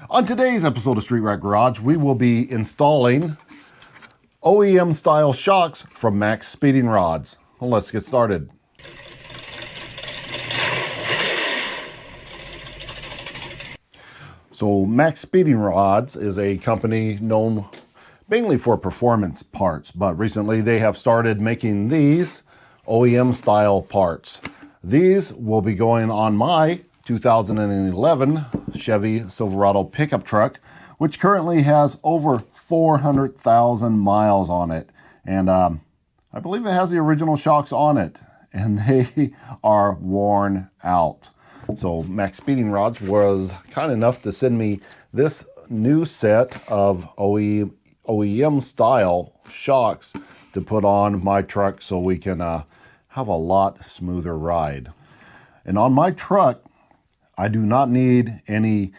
On today's episode of Street Rat Garage, we will be installing OEM style shocks from Max Speeding Rods. Well, let's get started. So Max Speeding Rods is a company known mainly for performance parts, but recently they have started making these OEM style parts. These will be going on my 2011 Chevy Silverado pickup truck, which currently has over 400,000 miles on it. And I believe it has the original shocks on it, and they are worn out. So Max Speeding Rods was kind enough to send me this new set of OEM style shocks to put on my truck so we can have a lot smoother ride. And on my truck, I do not need any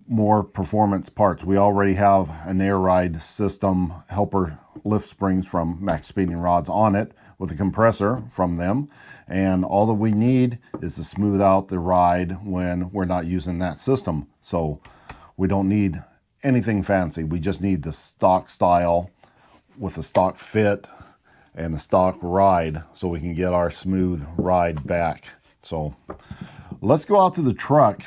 more performance parts. We already have an air ride system helper lift springs from Max Speeding Rods on it with a compressor from them. And all that we need is to smooth out the ride when we're not using that system. So we don't need anything fancy. We just need the stock style with the stock fit and the stock ride so we can get our smooth ride back. So let's go out to the truck,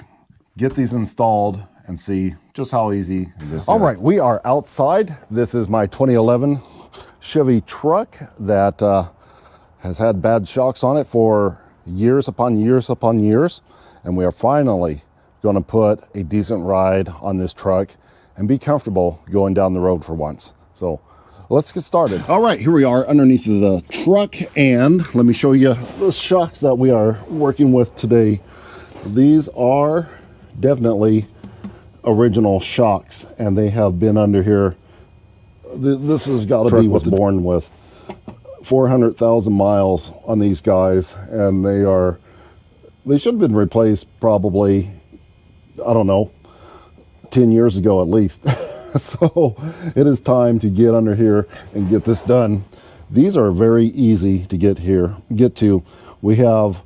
get these installed, and see just how easy this is. All right, we are outside. This is my 2011 Chevy truck that has had bad shocks on it for years upon years upon years. And we are finally gonna put a decent ride on this truck and be comfortable going down the road for once. So let's get started. All right, here we are underneath the truck, and let me show you the shocks that we are working with today. These are definitely original shocks, and they have been under here. This has got to be what's born with 400,000 miles on these guys, and they should have been replaced probably, I don't know, 10 years ago at least. So it is time to get under here and get this done. These are very easy to get to. We have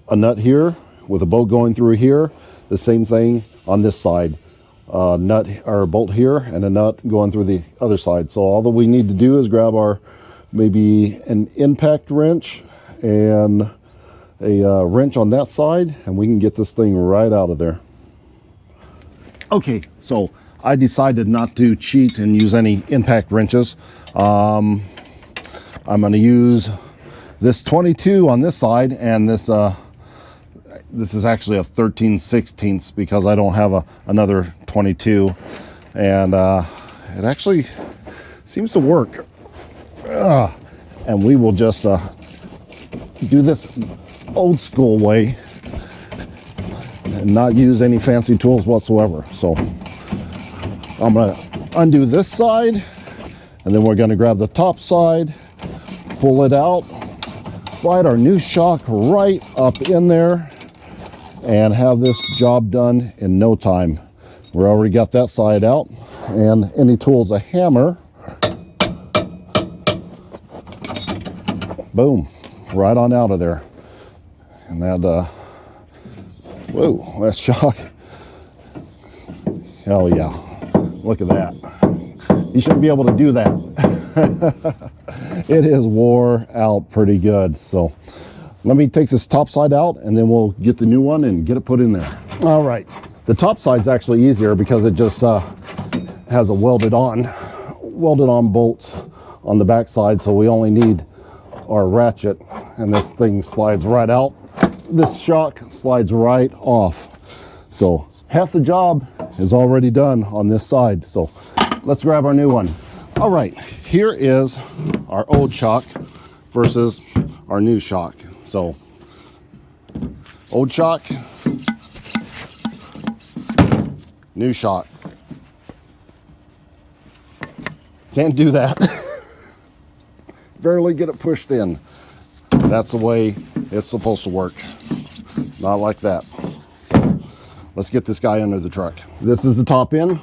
a nut here with a bolt going through here. The same thing on this side. Nut or bolt here and a nut going through the other side. So all that we need to do is grab our maybe an impact wrench and a wrench on that side, and we can get this thing right out of there. Okay, so I decided not to cheat and use any impact wrenches. I'm going to use this 22 on this side, and this is actually a 13/16 because I don't have another 22, and it actually seems to work. And we will just do this old school way and not use any fancy tools whatsoever. So I'm going to undo this side, and then we're going to grab the top side, pull it out, slide our new shock right up in there, and have this job done in no time. We already got that side out, and any tools, a hammer, boom, right on out of there. And that, whoa, that shock. Oh yeah. Look at that. You shouldn't be able to do that. It is wore out pretty good. So let me take this top side out, and then we'll get the new one and get it put in there. All right. The top side's actually easier because it just has a welded on bolts on the back side. So we only need our ratchet, and this thing slides right out. This shock slides right off. So half the job is already done on this side. So let's grab our new one. All right, here is our old shock versus our new shock. So old shock, new shock. Can't do that. Barely get it pushed in. That's the way it's supposed to work. Not like that. So let's get this guy under the truck. This is the top end,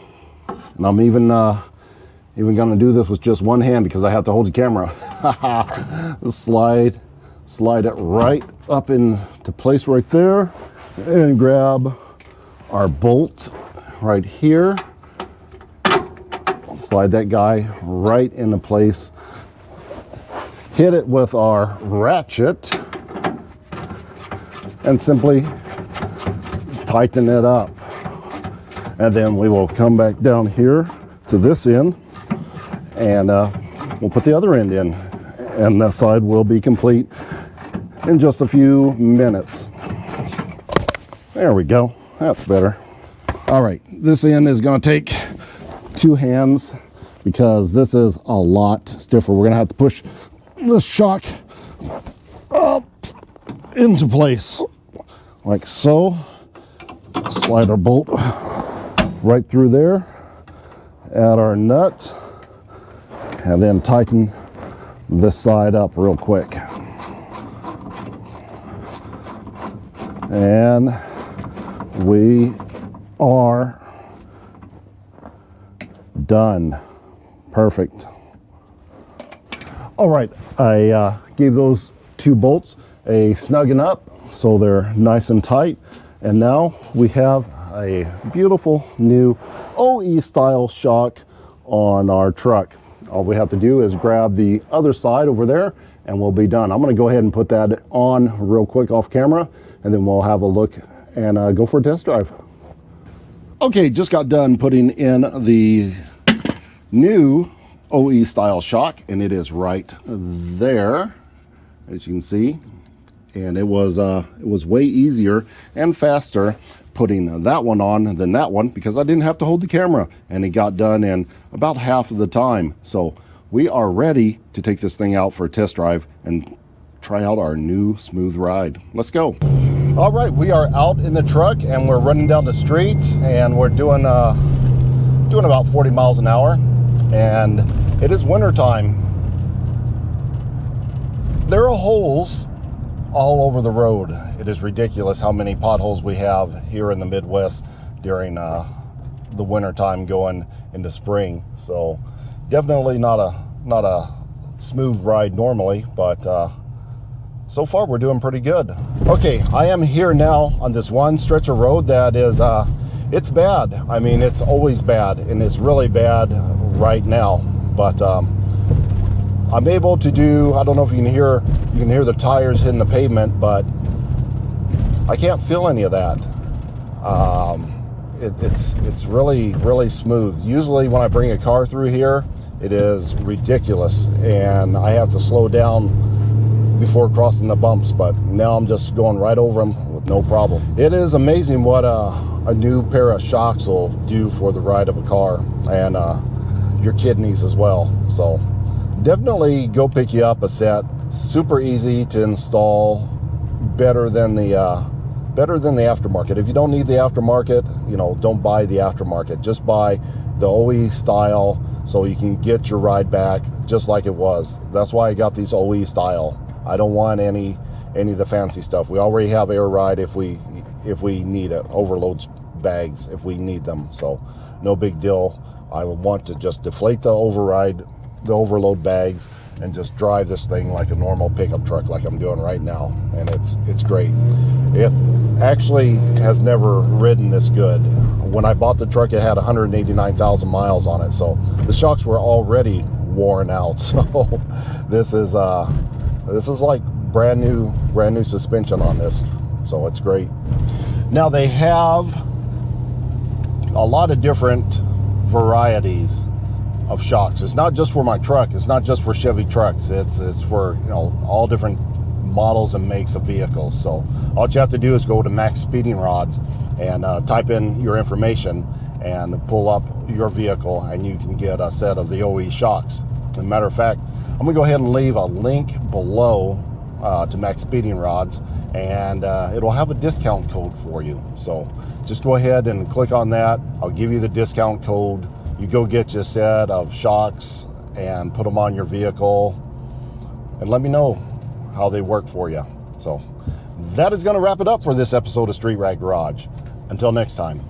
and I'm even gonna do this with just one hand because I have to hold the camera. slide it right up into place right there, and grab our bolt right here. Slide that guy right into place. Hit it with our ratchet and simply tighten it up. And then we will come back down here to this end and we'll put the other end in. And that side will be complete in just a few minutes. There we go. That's better. All right, this end is going to take 2 hands because this is a lot stiffer. We're going to have to push this shock up into place like so. Slide our bolt right through there, add our nut, and then tighten this side up real quick. And we are done. Perfect. All right, I gave those 2 bolts a snugging up so they're nice and tight. And now we have a beautiful new OE style shock on our truck. All we have to do is grab the other side over there and we'll be done. I'm going to go ahead and put that on real quick off camera, and then we'll have a look and go for a test drive. Okay, just got done putting in the new OE style shock, and it is right there, as you can see. And it was way easier and faster putting that one on than that one because I didn't have to hold the camera, and it got done in about half of the time. So we are ready to take this thing out for a test drive and try out our new smooth ride. Let's go. All right, we are out in the truck and we're running down the street, and we're doing about 40 miles an hour, and it is winter time. There are holes all over the road. It is ridiculous how many potholes we have here in the Midwest during the winter time going into spring. So definitely not a smooth ride normally, but so far we're doing pretty good. Okay, I am here now on this one stretch of road that is it's bad. I mean, it's always bad, and it's really bad right now, but I'm able to do, I don't know if you can hear the tires hitting the pavement, but I can't feel any of that. It's really smooth. Usually when I bring a car through here, it is ridiculous, and I have to slow down before crossing the bumps, but now I'm just going right over them with no problem. It is amazing what a new pair of shocks will do for the ride of a car, and your kidneys as well. So definitely go pick you up a set. Super easy to install, better than the aftermarket. If you don't need the aftermarket, you know, don't buy the aftermarket. Just buy the OE style so you can get your ride back just like it was. That's why I got these OE style. I don't want any of the fancy stuff. We already have air ride if we need it, overload bags if we need them. So no big deal. I would want to just deflate the overload bags and just drive this thing like a normal pickup truck like I'm doing right now, and it's great. It actually has never ridden this good. When I bought the truck, it had 189,000 miles on it, so the shocks were already worn out. So this is like brand new suspension on this, so it's great. Now they have a lot of different varieties of shocks. It's not just for my truck. It's not just for Chevy trucks. It's for, you know, all different models and makes of vehicles. So all you have to do is go to maxpeedingrods and type in your information and pull up your vehicle, and you can get a set of the OE shocks. As a matter of fact, I'm gonna go ahead and leave a link below to maxpeedingrods, and it'll have a discount code for you. So just go ahead and click on that. I'll give you the discount code. You go get you a set of shocks and put them on your vehicle, and let me know how they work for you. So that is going to wrap it up for this episode of Street Rag Garage. Until next time.